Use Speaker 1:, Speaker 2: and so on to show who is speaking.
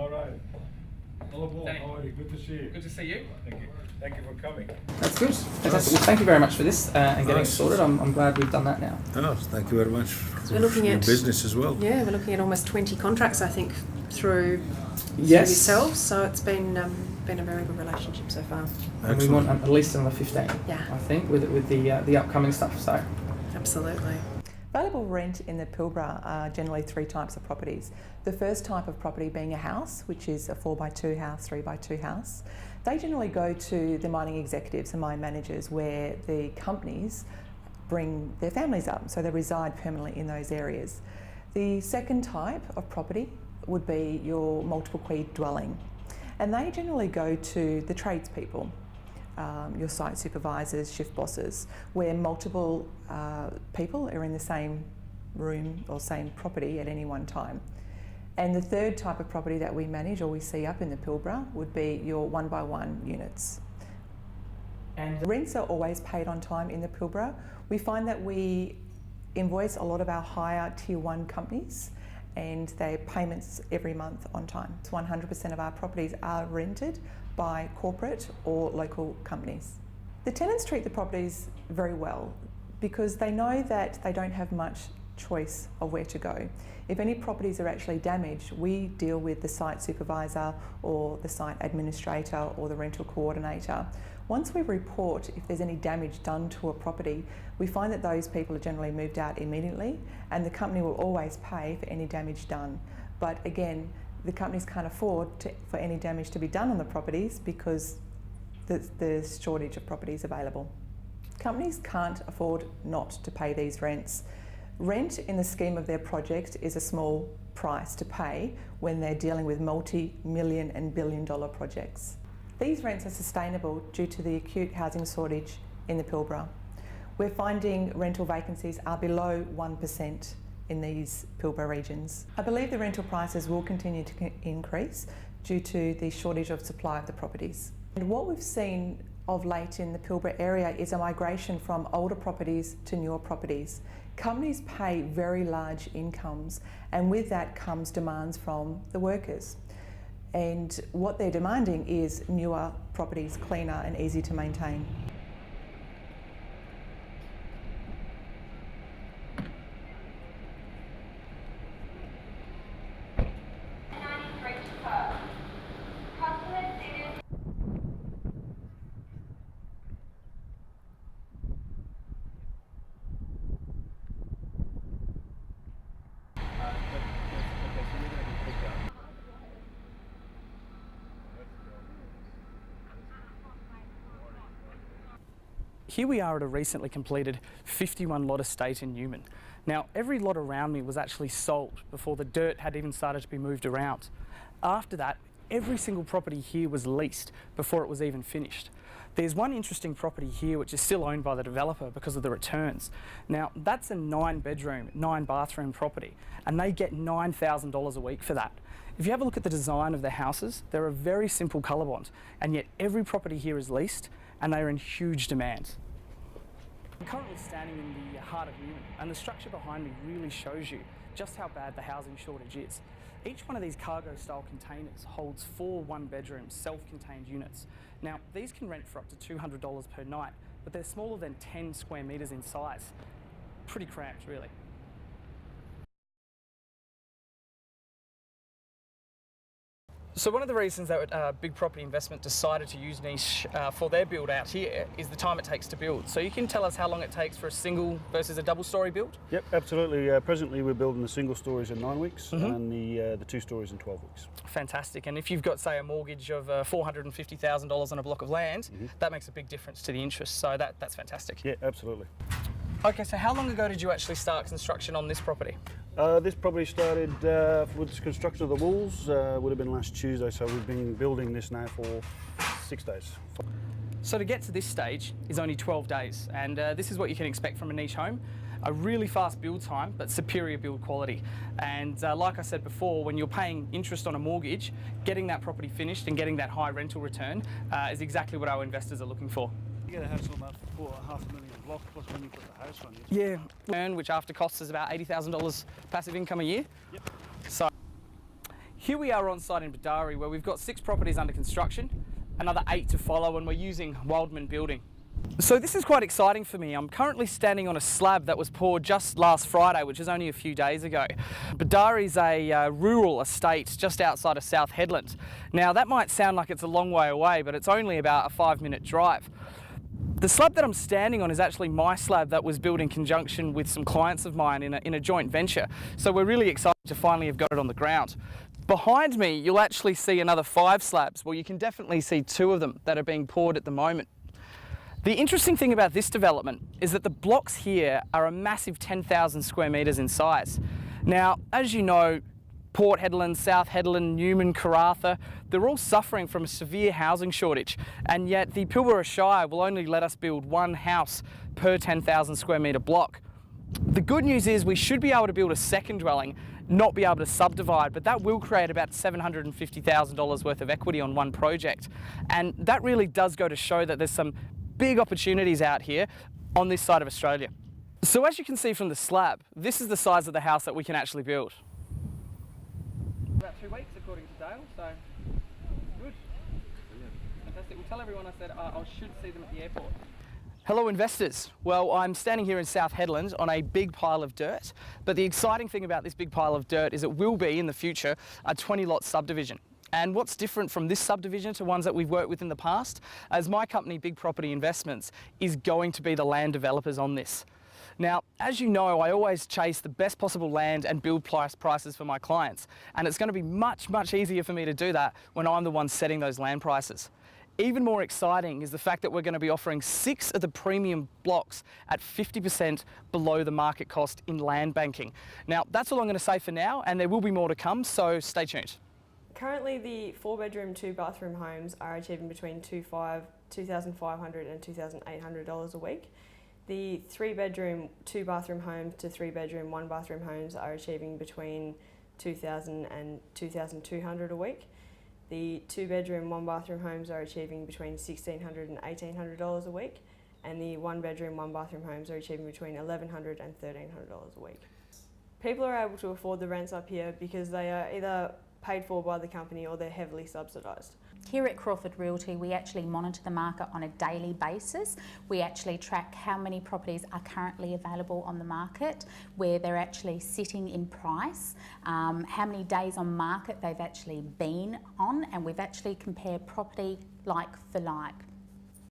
Speaker 1: All right. Hello, Paul.
Speaker 2: Danny.
Speaker 1: How are you? Good to see you.
Speaker 2: Good to see you.
Speaker 1: Thank you. Thank you for coming.
Speaker 3: That's good. Fantastic. Well, thank you very much for this and getting it sorted. I'm glad we've done that now.
Speaker 4: Oh, thank you very much for
Speaker 5: we're looking
Speaker 4: your
Speaker 5: at
Speaker 4: business as well.
Speaker 5: Yeah, we're looking at almost 20 contracts, I think, through
Speaker 3: Yes.
Speaker 5: yourselves. So it's been a very good relationship so far.
Speaker 3: And we want at least another 15.
Speaker 5: Yeah.
Speaker 3: I think with the upcoming stuff. So.
Speaker 5: Absolutely.
Speaker 6: Available rent in the Pilbara are generally three types of properties. The first type of property being a house, which is a 4x2 house, 3x2 house. They generally go to the mining executives and mine managers where the companies bring their families up, so they reside permanently in those areas. The second type of property would be your multiple quay dwelling, and they generally go to the tradespeople. Your site supervisors, shift bosses, where multiple people are in the same room or same property at any one time. And the third type of property that we manage or we see up in the Pilbara would be your 1x1 units. And the rents are always paid on time in the Pilbara. We find that we invoice a lot of our higher tier 1 companies and their payments every month on time. 100% of our properties are rented by corporate or local companies. The tenants treat the properties very well because they know that they don't have much choice of where to go. If any properties are actually damaged, we deal with the site supervisor or the site administrator or the rental coordinator. Once we report if there's any damage done to a property, we find that those people are generally moved out immediately and the company will always pay for any damage done. But again, the companies can't afford for any damage to be done on the properties because there's shortage of properties available. Companies can't afford not to pay these rents. Rent in the scheme of their project is a small price to pay when they're dealing with multi-million and billion-dollar projects. These rents are sustainable due to the acute housing shortage in the Pilbara. We're finding rental vacancies are below 1% in these Pilbara regions. I believe the rental prices will continue to increase due to the shortage of supply of the properties. And what we've seen of late in the Pilbara area is a migration from older properties to newer properties. Companies pay very large incomes and with that comes demands from the workers. And what they're demanding is newer properties, cleaner and easy to maintain.
Speaker 2: Here we are at a recently completed 51 lot estate in Newman. Now, every lot around me was actually sold before the dirt had even started to be moved around. After that, every single property here was leased before it was even finished. There's one interesting property here which is still owned by the developer because of the returns. Now, that's a 9-bedroom, 9-bathroom property, and they get $9,000 a week for that. If you have a look at the design of the houses, they're a very simple colour bond, and yet every property here is leased, and they are in huge demand. I'm currently standing in the heart of Newman, and the structure behind me really shows you just how bad the housing shortage is. Each one of these cargo-style containers holds 4 one-bedroom, self-contained units. Now, these can rent for up to $200 per night, but they're smaller than 10 square metres in size. Pretty cramped, really. So one of the reasons that Big Property Investment decided to use Niche for their build out here is the time it takes to build. So you can tell us how long it takes for a single versus a double storey build?
Speaker 7: Yep, absolutely. Presently we're building the single stories in 9 weeks and the 2 stories in 12 weeks.
Speaker 2: Fantastic. And if you've got, say, a mortgage of $450,000 on a block of land, that makes a big difference to the interest. So that's fantastic.
Speaker 7: Yeah, absolutely.
Speaker 2: Okay, so how long ago did you actually start construction on this property?
Speaker 7: This probably started with the construction of the walls, would have been last Tuesday, so we've been building this now for 6 days.
Speaker 2: So to get to this stage is only 12 days, and this is what you can expect from a niche home. A really fast build time, but superior build quality. And like I said before, when you're paying interest on a mortgage, getting that property finished and getting that high rental return is exactly what our investors are looking for.
Speaker 7: You get a house on about $500,000 a block, plus when you put the house on it.
Speaker 2: Yeah, which after costs is about $80,000 passive income a year.
Speaker 7: Yep.
Speaker 2: So Here we are on site in Badari, where we've got 6 properties under construction, another 8 to follow, and we're using Wildman Building. So this is quite exciting for me. I'm currently standing on a slab that was poured just last Friday, which is only a few days ago. Badari is a rural estate just outside of South Headland. Now that might sound like it's a long way away, but it's only about a 5-minute drive. The slab that I'm standing on is actually my slab that was built in conjunction with some clients of mine in a joint venture. So we're really excited to finally have got it on the ground. Behind me, you'll actually see another 5 slabs. Well, you can definitely see 2 of them that are being poured at the moment. The interesting thing about this development is that the blocks here are a massive 10,000 square metres in size. Now, as you know, Port Hedland, South Hedland, Newman, Karratha, they're all suffering from a severe housing shortage, and yet the Pilbara Shire will only let us build 1 house per 10,000 square metre block. The good news is we should be able to build a second dwelling, not be able to subdivide, but that will create about $750,000 worth of equity on one project. And that really does go to show that there's some big opportunities out here on this side of Australia. So as you can see from the slab, this is the size of the house that we can actually build. About 2 weeks according to Dale, so good. Fantastic. We'll tell everyone I said I should see them at the airport. Hello investors. Well, I'm standing here in South Headland on a big pile of dirt, but the exciting thing about this big pile of dirt is it will be in the future a 20-lot subdivision. And what's different from this subdivision to ones that we've worked with in the past, as my company, Big Property Investments, is going to be the land developers on this. Now, as you know, I always chase the best possible land and build prices for my clients, and it's going to be much, much easier for me to do that when I'm the one setting those land prices. Even more exciting is the fact that we're going to be offering 6 of the premium blocks at 50% below the market cost in land banking. Now, that's all I'm going to say for now, and there will be more to come, so stay tuned.
Speaker 8: Currently, the 4-bedroom, 2-bathroom homes are achieving between $2,500 and $2,800 a week. The 3-bedroom, 2-bathroom homes to 3-bedroom, 1-bathroom homes are achieving between $2,000 and $2,200 a week. The 2-bedroom, 1-bathroom homes are achieving between $1,600 and $1,800 a week, and the 1-bedroom, 1-bathroom homes are achieving between $1,100 and $1,300 a week. People are able to afford the rents up here because they are either paid for by the company or they're heavily subsidised.
Speaker 9: Here at Crawford Realty, we actually monitor the market on a daily basis. We actually track how many properties are currently available on the market, where they're actually sitting in price, how many days on market they've actually been on, and we've actually compared property like for like.